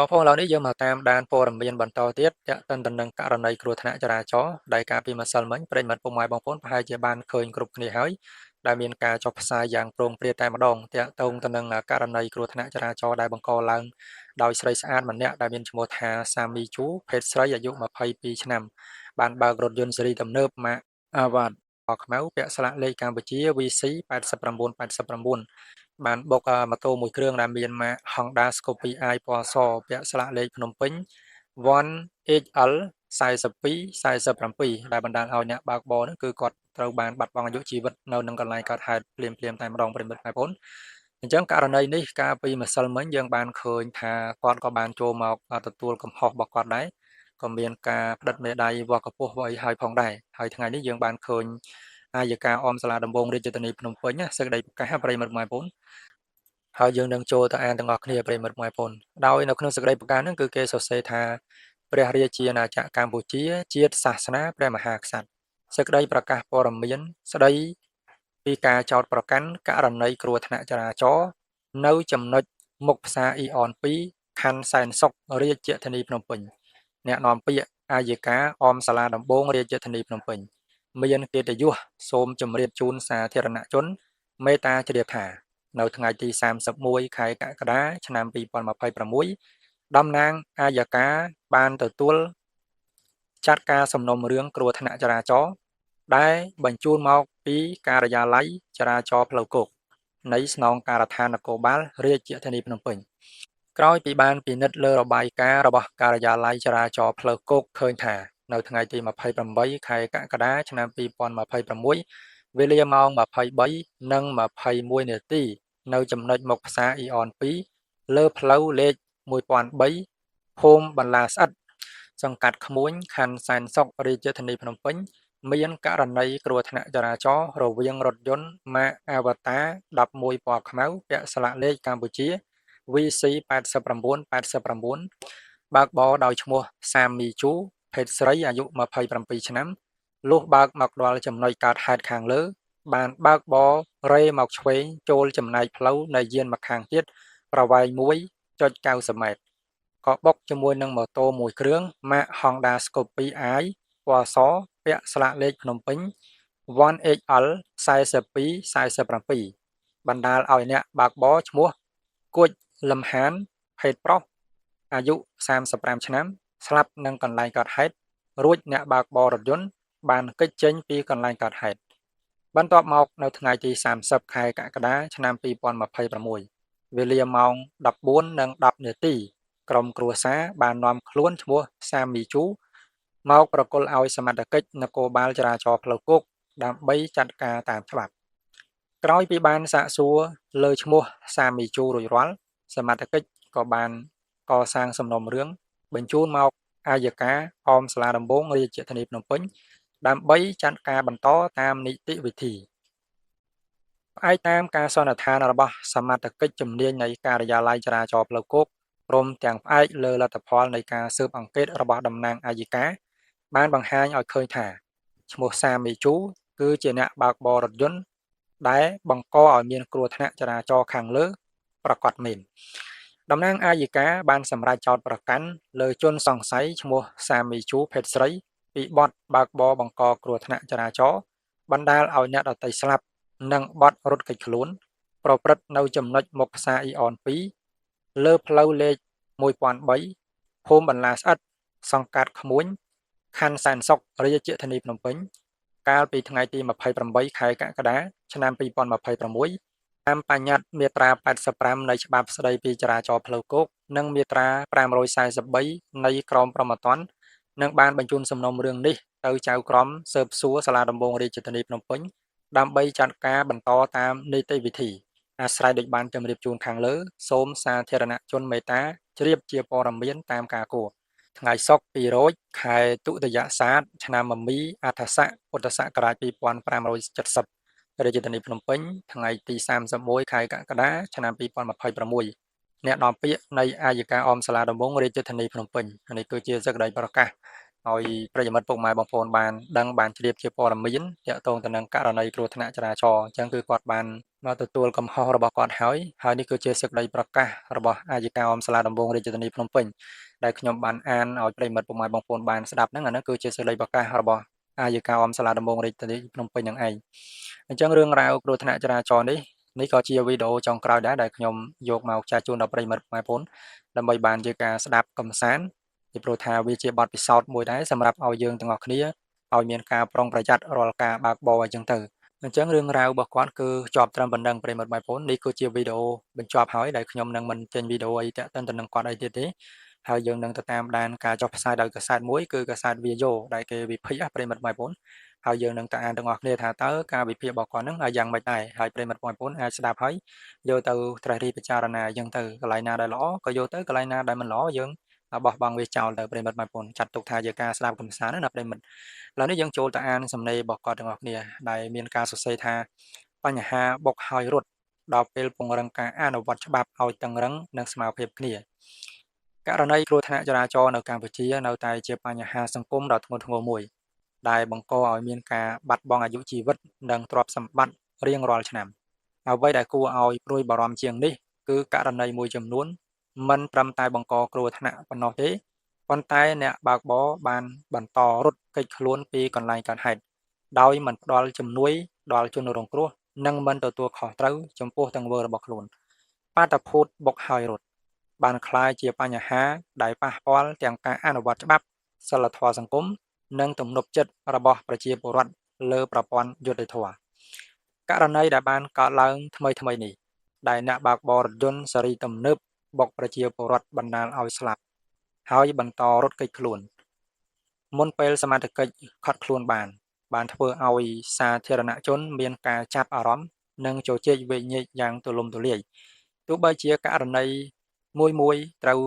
បងប្អូនឥឡូវនេះយើងមកតាមដានព័ត៌មានបន្តទៀតទាក់ទិនទៅនឹងករណីគ្រោះថ្នាក់ចរាចរណ៍ដែលកាលពីម្សិលមិញប្រិយមិត្តពុកម៉ែបងប្អូនប្រហែលជាបានឃើញគ្រប់គ្នាហើយដែលមានការចុះផ្សាយយ៉ាងព្រោងព្រាតតែម្ដងទាក់ទងទៅនឹងករណីគ្រោះថ្នាក់ចរាចរណ៍ដែលបង្កឡើងដោយស្រីស្អាតម្នាក់ដែលមានឈ្មោះថាសាមីជូភេទស្រីអាយុ22ឆ្នាំបានបើករថយន្តស៊េរីទំនើបម៉ាកអាវ៉ាត់ខ្មៅពាក់ស្លាកលេខកម្ពុជា VC 8989បានបុកម៉ូតូមួយគ្រឿងដែលមានម៉ាក Honda Scoopy i ពណ៌សពាក់ស្លាកលេខភ្នំពេញ 1HL 4247ដែលបណ្ដាលឲ្យអ្នកបើកបរនោះគឺគាត់ត្រូវបានបាត់បង់អាយុជីវិតនៅនឹងកន្លែងកើតហេតុភ្លាមៗតែម្ដងប្រិមិត្តបងប្អូនអញ្ចឹងករណីនេះកាលពីម្សិលមិញយើងបានឃើញថាគាត់ក៏បានចូលមកទទួលកំហុសរបស់គាត់ដែរក៏មានការផ្តិតមេដៃវ៉ាកពស់វ៉ៃហើយផងដែរហើយថ្ងៃនេះយើងបានឃើញអាយកាអមសាលាដំបងរាជធានីភ្នំពេញសេចក្តីប្រកាសប្រិមិត្តបងប្អូនហើយយើងនឹងចូលទៅអានទាំងអស់គ្នាប្រិមិត្តបងប្អូនដោយនៅក្នុងសេចក្តីប្រកាសហ្នឹងគឺគេសរសេរថាព្រះរាជាណាចក្រកម្ពុជាជាតិសាសនាព្រះមហាក្សត្រសេចក្តីប្រកាសព័ត៌មានស្តីពីការចោទប្រកាន់ករណីគ្រោះថ្នាក់ចរាចរណ៍នៅចំណុចមុខផ្សារអ៊ីអន2ខណ្ឌសែនសុខរាជធានីភ្នំពេញអ្នកនាំពាក្យអាយកាអមសាលាដំបងរាជធានីភ្នំពេញមានកិត្តិយសសូមជម្រាបជូនសាធារណជនមេត្តាជ្រាបថានៅថ្ងៃទី31ខែកក្កដាឆ្នាំ2026តំណាងអាយកាបានទទួលចាត់ការសំណុំរឿងគ្រោះថ្នាក់ចរាចរណ៍ដែលបញ្ជូនមកពីការិយាល័យចរាចរណ៍ផ្លូវគោកនៃស្នងការដ្ឋាននគរបាលរាជធានីភ្នំពេញក្រោយពីបានពិនិត្យលើរបាយការណ៍របស់ការិយាល័យចរាចរណ៍ផ្លូវគោកឃើញថានៅថ្ងៃទី28ខែកក្កដាឆ្នាំ2026វេលាម៉ោង23:21នាទីនៅចំណុចមុខផ្សារអ៊ីអន2លើផ្លូវលេខ1003ភូមិបន្លាស្អិតសង្កាត់ក្មួយខណ្ឌសែនសុខរាជធានីភ្នំពេញមានករណីគ្រោះថ្នាក់ចរាចរណ៍រវាងរថយន្តម៉ាក Avatar 11ពណ៌ខ្មៅពាក់ស្លាកលេខកម្ពុជា VC 8989បើកបរដោយឈ្មោះសាមីជូភេទស្រីអាយុ27ឆ្នាំលុះបើកមកដល់ចំណុចកើតហេតុខាងលើបានបើកបររេមកឆ្វេងចូលចំណែកផ្លូវនៃយានម្ខាងទៀតប្រវែង 1.90 ម៉ែត្រក៏បុកជាមួយនឹងម៉ូតូមួយគ្រឿងម៉ាក Honda Scoopy i ពណ៌សពាក់ស្លាកលេខភ្នំពេញ 1HL 4247បណ្ដាលឲ្យអ្នកបើកបរឈ្មោះគួចលឹមហានភេទប្រុសអាយុ35ឆ្នាំស្លាប់នឹងកន្លែងកើតហេតុរួចអ្នកបើកបររថយន្តបានគេចចេញពីកន្លែងកើតហេតុបន្ទាប់មកនៅថ្ងៃទី30ខែកក្កដាឆ្នាំ2026វេលាម៉ោង 14:10 នាទីក្រុមគ្រួសារបាននាំខ្លួនឈ្មោះសាមីជូមកប្រគល់ឲ្យសមត្ថកិច្ចនគរបាលចរាចរណ៍ផ្លូវគោកដើម្បីចាត់ការតាមច្បាប់ក្រោយពីបានសាកសួរលើឈ្មោះសាមីជូរួចរាល់សមត្ថកិច្ចក៏បានកសាងសំណុំរឿងបញ្ជូនមកអាយកាអមសាលាដំបងរាជធានីភ្នំពេញដើម្បីចាត់ការបន្តតាមនីតិវិធីផ្អែកតាមការសន្និដ្ឋានរបស់សមត្ថកិច្ចជំនាញនៃការិយាល័យចរាចរណ៍ផ្លូវគោកព្រមទាំងផ្អែកលើលទ្ធផលនៃការស៊ើបអង្កេតរបស់តំណាងអាយកាបានបង្ហាញឲ្យឃើញថាឈ្មោះសាមីជូគឺជាអ្នកបើកបររថយន្តដែលបង្កឲ្យមានគ្រោះថ្នាក់ចរាចរណ៍ខាងលើប្រកបមែនតំណាងអាយកាបានសម្រេចចោទប្រកាន់លើជនសង្ស័យឈ្មោះសាមីជូភេទស្រីពីបទបើកបរបង្កគ្រោះថ្នាក់ចរាចរណ៍បណ្ដាលឲ្យអ្នកដទៃស្លាប់និងបទរត់គេចខ្លួនប្រព្រឹត្តនៅចំណុចមុខផ្សារអ៊ីអន2លើផ្លូវលេខ1003ភូមិបន្លាស្អិតសង្កាត់ក្មួយខណ្ឌសែនសុខរាជធានីភ្នំពេញកាលពីថ្ងៃទី28ខែកក្កដាឆ្នាំ2026តាមបញ្ញត្តិមាត្រា85នៃច្បាប់ស្តីពីចរាចរណ៍ផ្លូវគោកនិងមាត្រា543នៃក្រមព្រហ្មទណ្ឌនឹងបានបញ្ជូនសំណុំរឿងនេះទៅចៅក្រមស៊ើបសួរសាលាដំបងរាជធានីភ្នំពេញដើម្បីចាត់ការបន្តតាមនីតិវិធីអាស្រ័យដូចបានជម្រាបជូនខាងលើសូមសាធារណជនមេត្តាជ្រាបជាព័ត៌មានតាមការគួរថ្ងៃសុក្រ2រោចខែទុតិយស័កឆ្នាំមមីអដ្ឋស័កពុទ្ធសករាជ2570រាជធានីភ្នំពេញថ្ងៃទី31ខែកក្កដាឆ្នាំ2026អ្នកនាំពាក្យនៃអាយកាអមសាលាដំបងរាជធានីភ្នំពេញនេះគឺជាសេចក្តីប្រកាស ឲ្យប្រិយមិត្តពុកម៉ែបងប្អូនបានដឹងបានជ្រាបជាព័ត៌មានទាក់ទងទៅនឹងករណីគ្រោះថ្នាក់ចរាចរណ៍អញ្ចឹងគឺគាត់បានមកទទួលកំហុសរបស់គាត់ហើយនេះគឺជាសេចក្តីប្រកាសរបស់អាយកាអមសាលាដំបងរាជធានីភ្នំពេញដែលខ្ញុំបានអានឲ្យប្រិយមិត្តពុកម៉ែបងប្អូនបានស្ដាប់ហ្នឹងអាហ្នឹងគឺជាសេចក្តីប្រកាសរបស់អាយកាអមសាលាដំបងរាជធានីភ្នំពេញនឹងឯងអញ្ចឹងរឿងរ៉ាវគ្រោះថ្នាក់ចរាចរណ៍នេះក៏ជាវីដេអូចុងក្រោយដែរដែលខ្ញុំយកមកចែកជូនដល់ប្រិយមិត្តបងប្អូនដើម្បីបានជាការស្ដាប់កំសាន្តពីព្រោះថាវាជាបទពិសោធន៍មួយដែរសម្រាប់ឲ្យយើងទាំងអស់គ្នាឲ្យមានការប្រុងប្រយ័ត្នរាល់ការបើកបរអញ្ចឹងទៅអញ្ចឹងរឿងរ៉ាវរបស់គាត់គឺជាប់ត្រឹមប៉ុណ្្នឹងប្រិយមិត្តបងប្អូននេះគឺជាវីដេអូបញ្ចប់ហើយដែលខ្ញុំនឹងមិនចេញវីដេអូអីតាក់ទិនទៅនឹងគាត់អីទៀតទេហើយយើងនឹងទៅតាមដានការចុះផ្សាយដោយកសែតមួយគឺកសែតវាយោដែលគេវិភាគប្រិយមិត្តបងប្អូនហើយយើងនឹងទៅអានទាំងអស់គ្នាថាតើការវិភាគរបស់គាត់នឹងយ៉ាងម៉េចដែរហើយប្រិយមិត្តបងប្អូនអាចស្ដាប់ហើយយកទៅត្រិះរិះពិចារណាអញ្ចឹងទៅកន្លែងណាដែលល្អក៏យកទៅកន្លែងណាដែលមិនល្អយើងបោះបង់វាចោលទៅប្រិយមិត្តបងប្អូនចាត់ទុកថាជាការស្ដាប់កំសាន្តណាប្រិយមិត្តឥឡូវនេះយើងចូលទៅអានសំណេររបស់គាត់ទាំងអស់គ្នាដែលមានការសរសេរថាបញ្ហាបុកហើយរត់ដល់ពេលពង្រឹងការអនុវត្តច្បាប់ឲ្យតឹងរឹងនិងស្មើភាពគ្នាករណីគ្រោះថ្នាក់ចរាចរណ៍នៅកម្ពុជានៅតែជាបញ្ហាសង្គមដ៏ធ្ងន់ធ្ងរមួយដែលបង្កឲ្យមានការបាត់បង់អាយុជីវិតនិងទ្រព្យសម្បត្តិរៀងរាល់ឆ្នាំអ្វីដែលគួរឲ្យព្រួយបារម្ភជាងនេះគឺករណីមួយចំនួនមិនត្រឹមតែបង្កគ្រោះថ្នាក់ប៉ុណ្ណោះទេប៉ុន្តែអ្នកបើកបរបានបន្តរត់គេចខ្លួនពីកន្លែងកើតហេតុដោយមិនផ្ដល់ជំនួយដល់ជនរងគ្រោះនិងមិនទទួលខុសត្រូវចំពោះទង្វើរបស់ខ្លួនបាតុភូតបុកហើយរត់បានក្លាយជាបញ្ហាដែលប៉ះពាល់ទាំងការអនុវត្តច្បាប់សីលធម៌សង្គមនិងទំនុកចិត្តរបស់ប្រជាពលរដ្ឋលើប្រព័ន្ធយុត្តិធម៌ករណីដែលបានកើតឡើងថ្មីនេះដែលអ្នកបើកបររថយន្តសេរីទំនើបបុកប្រជាពលរដ្ឋបណ្ដាលឲ្យស្លាប់ហើយបន្តរត់គេចខ្លួនមុនពេលសមត្ថកិច្ចឃាត់ខ្លួនបានធ្វើឲ្យសាធារណជនមានការចាប់អារម្មណ៍និងជជែកវែកញែកយ៉ាងទូលំទូលាយទោះបីជាករណីមួយត្រូវ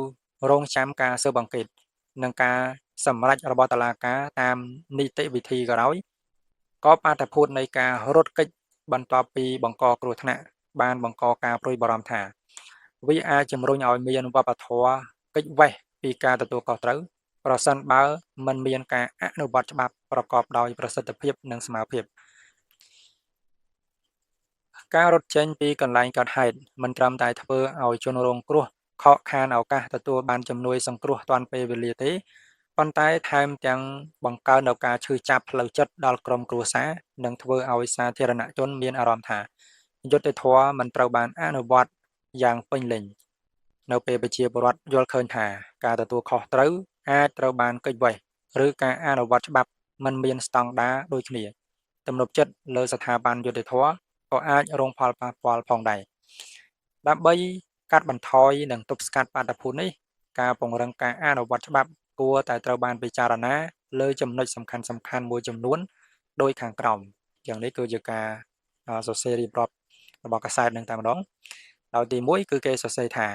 រងចាំការស៊ើបអង្កេតនិងការសម្រេចរបស់តុលាការតាមនីតិវិធីក៏ដោយក៏បាតុភូតនៃការរត់គេចបន្ទាប់ពីបង្កគ្រោះថ្នាក់បានបង្កការព្រួយបារម្ភថាវាអាចជំរុញឲ្យមានវប្បធម៌គេចវេះពីការទទួលខុសត្រូវប្រសិនបើមិនមានការអនុវត្តច្បាប់ប្រកបដោយប្រសិទ្ធភាពនិងស្មើភាពការរត់ចេញពីកន្លែងកើតហេតុមិនត្រឹមតែធ្វើឲ្យជនរងគ្រោះខកខានឱកាសទទួលបានជំនួយសង្គ្រោះទាន់ពេលវេលាទេប៉ុន្តែថែមទាំងបង្កើននូវការឈឺចាប់ផ្លូវចិត្តដល់ក្រុមគ្រួសារនិងធ្វើឲ្យសាធារណជនមានអារម្មណ៍ថាយុត្តិធម៌មិនត្រូវបានអនុវត្តយ៉ាងពេញលេញនៅពេលប្រជាពលរដ្ឋយល់ឃើញថាការទទួលខុសត្រូវអាចត្រូវបានគេចវេះឬការអនុវត្តច្បាប់មិនមានស្តង់ដារដូចគ្នាទំនុកចិត្តលើស្ថាប័នយុត្តិធម៌ក៏អាចរងផលប៉ះពាល់ផងដែរដើម្បីកាត់បន្ថយនិងទប់ស្កាត់បាតុភូតនេះការពង្រឹងការអនុវត្តច្បាប់គួរតែត្រូវបានពិចារណាលើចំណុចសំខាន់មួយចំនួនដោយខាងក្រោមយ៉ាងនេះគឺជាការសរសេររៀបរាប់របស់កាសែតនឹងតែម្ដងដោយទី1គឺគេសរសេរថា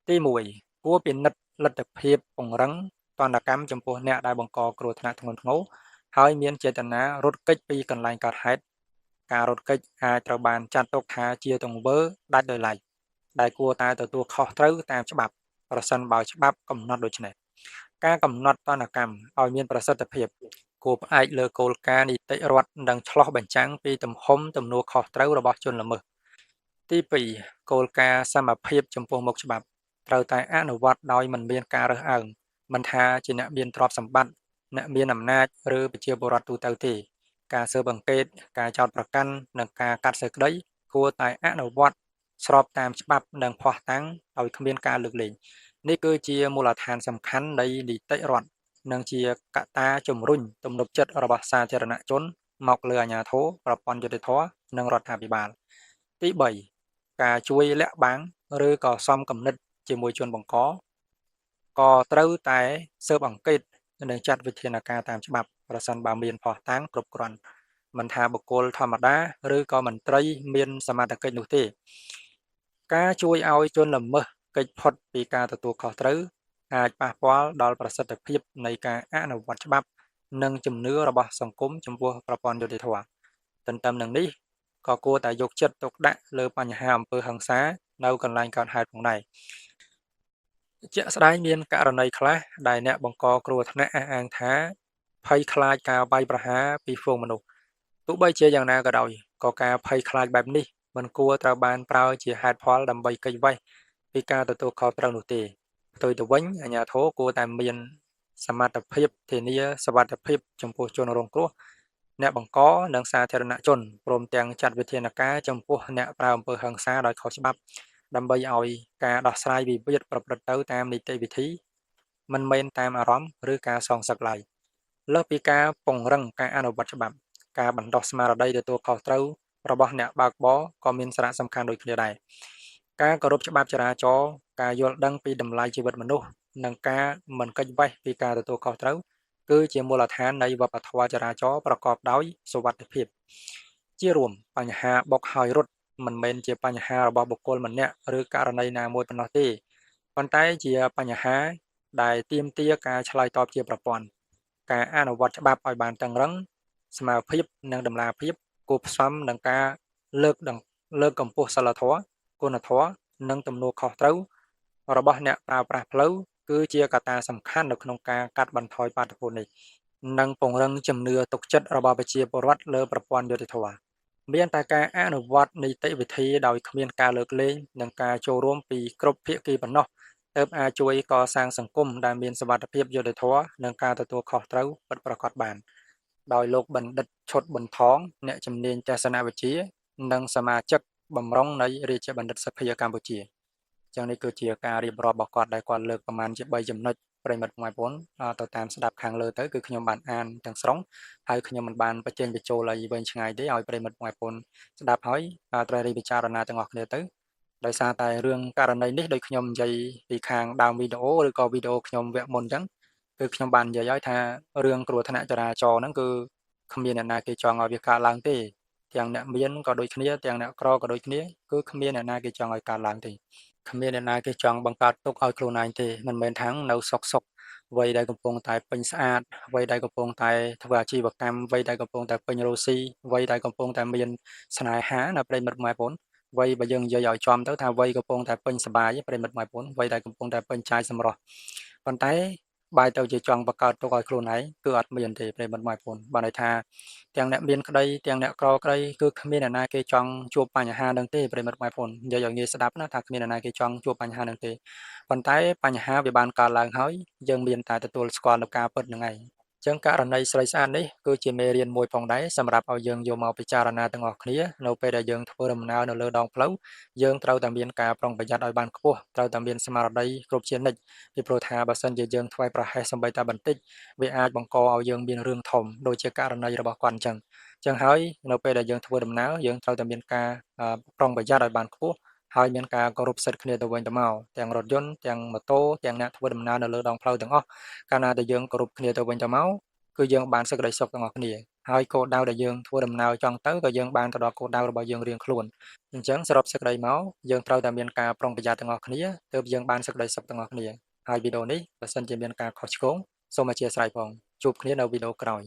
ទី1គួរពិនិត្យលទ្ធភាពពង្រឹងទណ្ឌកម្មចំពោះអ្នកដែលបង្កគ្រោះថ្នាក់ធ្ងន់ធ្ងរហើយមានចេតនារត់គេចពីកន្លែងកើតហេតុការរត់គេចអាចត្រូវបានចាត់ទុកថាជាទង្វើដាច់ដោយឡែកដែលគួរតែទទួលខុសត្រូវតាមច្បាប់ប្រសិនបើច្បាប់កំណត់ដូច្នេះការកំណត់ទណ្ឌកម្មឲ្យមានប្រសិទ្ធភាពគួរផ្អែកលើគោលការណ៍នីតិរដ្ឋនិងឆ្លោះបញ្ចាំងពីទំហំទំនួលខុសត្រូវរបស់ជនល្មើសទី2គោលការណ៍សមភាពចំពោះមុខច្បាប់ត្រូវតែអនុវត្តដោយមិនមានការរើសអើងមិនថាជាអ្នកមានទ្រព្យសម្បត្តិអ្នកមានអំណាចឬប្រជាពលរដ្ឋទូទៅទេការស៊ើបអង្កេតការចោទប្រកាន់និងការកាត់សេចក្តីគួរតែអនុវត្តស្របតាមច្បាប់និងភ័ស្តុតាងដោយគ្មានការលើកលែងនេះគឺជាមូលដ្ឋានសំខាន់នៃនីតិរដ្ឋនិងជាកត្តាជំរុញទំនុកចិត្តរបស់សាធារណជនមកលើអាជ្ញាធរប្រព័ន្ធយុត្តិធម៌និងរដ្ឋាភិបាលទី3ការជួយលាក់បាំងឬក៏សំគំនិតជាមួយជនបង្កក៏ត្រូវតែស៊ើបអង្កេតនិងចាត់វិធានការតាមច្បាប់ប្រសិនបើមានភស្តុតាងគ្រប់គ្រាន់មិនថាបុគ្គលធម្មតាឬក៏មន្ត្រីមានសមត្ថកិច្ចនោះទេការជួយឲ្យជនល្មើសគេចផុតពីការទទួលខុសត្រូវអាចប៉ះពាល់ដល់ប្រសិទ្ធភាពនៃការអនុវត្តច្បាប់និងជំនឿរបស់សង្គមចំពោះប្រព័ន្ធយុត្តិធម៌ទន្ទឹមនឹងនេះក៏គួរតែយកចិត្តទុកដាក់លើបញ្ហាអំពើហិង្សានៅកន្លែងកើតហេតុផងដែរ ជាក់ស្ដែងមានករណីខ្លះដែលអ្នកបង្កគ្រោះថ្នាក់អះអាងថាភ័យខ្លាចការវាយប្រហារពីហ្វូងមនុស្សទោះបីជាយ៉ាងណាក៏ដោយក៏ការភ័យខ្លាចបែបនេះមិនគួរត្រូវបានប្រើជាហេតុផលដើម្បីគេចវេះពីការទទួលខុសត្រូវនោះទេផ្ទុយទៅវិញអាជ្ញាធរគួរតែមានសមត្ថភាពធានាសុវត្ថិភាពចំពោះជនរងគ្រោះអ្នកបង្កនិងសាធារណជនព្រមទាំងចាត់វិធានការចំពោះអ្នកប្រើអំពើហិង្សាដោយខុសច្បាប់ដើម្បីឲ្យការដោះស្រាយវិវាទប្រព្រឹត្តទៅតាមនីតិវិធីមិនមែនតាមអារម្មណ៍ឬការសងសឹកឡើយលើសពីការពង្រឹងការអនុវត្តច្បាប់ការបណ្ដុះស្មារតីទទួលខុសត្រូវរបស់អ្នកបើកបរក៏មានសារៈសំខាន់ដូចគ្នាដែរការគោរពច្បាប់ចរាចរណ៍ការយល់ដឹងពីតម្លៃជីវិតមនុស្សនិងការមិនកិច្ចវេះពីការទទួលខុសត្រូវគឺជាមូលដ្ឋាននៃវប្បធម៌ចរាចរណ៍ប្រកបដោយសុវត្ថិភាពជារួមបញ្ហាបុកហើយរត់មិនមែនជាបញ្ហារបស់បុគ្គលម្នាក់ឬករណីណាមួយប៉ុណ្ណោះទេប៉ុន្តែជាបញ្ហាដែលទាមទារការឆ្លើយតបជាប្រព័ន្ធការអនុវត្តច្បាប់ឲ្យបានតឹងរ៉ឹងស្មារភាពនិងតម្លាភាពគួបផ្សំនឹងការលើកលើកកម្ពស់សីលធម៌គុណធម៌និងទំនួលខុសត្រូវរបស់អ្នកប្រើប្រាស់ផ្លូវគឺជាកត្តាសំខាន់នៅក្នុងការកាត់បន្ថយបាតុភូតនេះនិងពង្រឹងជំនឿទុកចិត្តរបស់ប្រជាពលរដ្ឋលើប្រព័ន្ធយុត្តិធម៌មានតែការអនុវត្តនីតិវិធីដោយគ្មានការលើកលែងនិងការចូលរួមពីគ្រប់ភាគីប៉ុណ្ណោះទើបអាចជួយកសាងសង្គមដែលមានសុវត្ថិភាពយុត្តិធម៌និងការទទួលខុសត្រូវពិតប្រាកដបានដោយលោកបណ្ឌិតឈុតប៊ុនថងអ្នកជំនាញទស្សនវិជ្ជានិងសមាជិកបម្រុងនៃរាជបណ្ឌិតសភាកម្ពុជាចឹងនេះគឺជាការរៀបរាប់របស់គាត់ដែលគាត់លើកប្រមាណជា3ចំណុចប្រិមិត្តបងប្អូនទៅតាមស្ដាប់ខាងលើទៅគឺខ្ញុំបានអានទាំងស្រុងហើយខ្ញុំមិនបានបញ្ចេញបញ្ចូលអីវែងឆ្ងាយទេឲ្យប្រិមិត្តបងប្អូនស្ដាប់ហើយត្រូវរីពិចារណាទាំងអស់គ្នាទៅដោយសារតែរឿងករណីនេះដោយខ្ញុំនិយាយពីខាងដើមវីដេអូឬក៏វីដេអូខ្ញុំវគ្គមុនអញ្ចឹងគឺខ្ញុំបាននិយាយឲ្យថារឿងគ្រោះថ្នាក់ចរាចរណ៍ហ្នឹងគឺគ្មានអ្នកណាគេចង់ឲ្យវាកើតឡើងទេទាំងអ្នកមានក៏ដូចគ្នាទាំងអ្នកក្រក៏ដូចគ្នាគឺគ្មានអ្នកណាគេចង់ឲ្យកើតឡើងទេគ្មានអ្នកណាគេចង់បង្កើតទុកឲ្យខ្លួនឯងទេមិនមែនថានៅសុកវ័យដែលកំពុងតែពេញស្អាតវ័យដែលកំពុងតែធ្វើអាជីវកម្មវ័យដែលកំពុងតែពេញរស់ស៊ីវ័យដែលកំពុងតែមានស្នេហាណាប្រិមិត្តម៉ែបងប្អូនវ័យបើយើងនិយាយឲ្យចំទៅថាវ័យកំពុងតែពេញសបាយប្រិមិត្តម៉ែបងប្អូនវ័យដែលកំពុងតែពេញចាយសម្រស់ប៉ុន្តែបែរទៅជាចង់បង្កើតទុកឲ្យខ្លួនឯងគឺអត់មានទេប្រិមិត្តម៉ែបងប្អូនបានន័យថាទាំងអ្នកមានក្តីទាំងអ្នកក្រក្តីគឺគ្មានអ្នកណាគេចង់ជួបបញ្ហានឹងទេប្រិមិត្តម៉ែបងប្អូននិយាយឲ្យងាយស្ដាប់ណាថាគ្មានអ្នកណាគេចង់ជួបបញ្ហានឹងទេប៉ុន្តែបញ្ហាវាបានកើតឡើងហើយយើងមានតែទទួលស្គាល់នូវការពិតហ្នឹងឯងចឹងករណីស្រីស្អាតនេះគឺជាមេរៀនមួយផងដែរសម្រាប់ឲ្យយើងយកមកពិចារណាទាំងអស់គ្នានៅពេលដែលយើងធ្វើដំណើរនៅលើដងផ្លូវយើងត្រូវតែមានការប្រុងប្រយ័ត្នឲ្យបានខ្ពស់ត្រូវតែមានស្មារតីគ្រប់ជានិច្ចពីព្រោះថាបើសិនជាយើងធ្វេសប្រហែសសម្បីតែបន្តិចវាអាចបង្កឲ្យយើងមានរឿងធំដូចជាករណីរបស់គាត់អញ្ចឹងហើយនៅពេលដែលយើងធ្វើដំណើរយើងត្រូវតែមានការប្រុងប្រយ័ត្នឲ្យបានខ្ពស់ហើយមានការគោរពសិទ្ធិគ្នាទៅវិញទៅមកទាំងរថយន្តទាំងម៉ូតូទាំងអ្នកធ្វើដំណើរនៅលើដងផ្លូវទាំងអស់កាលណាដែលយើងគោរពគ្នាទៅវិញទៅមកគឺយើងបានសេចក្តីសុខទាំងអស់គ្នាហើយគោលដៅដែលយើងធ្វើដំណើរចង់ទៅក៏យើងបានទៅដល់គោលដៅរបស់យើងរៀងខ្លួនអញ្ចឹងសរុបសេចក្តីមកយើងត្រូវតែមានការប្រុងប្រយ័ត្នទាំងអស់គ្នាទើបយើងបានសេចក្តីសុខទាំងអស់គ្នាហើយវីដេអូនេះបើសិនជាមានការខុសឆ្គងសូមអធិស្ឋានផងជួបគ្នានៅវីដេអូក្រោយ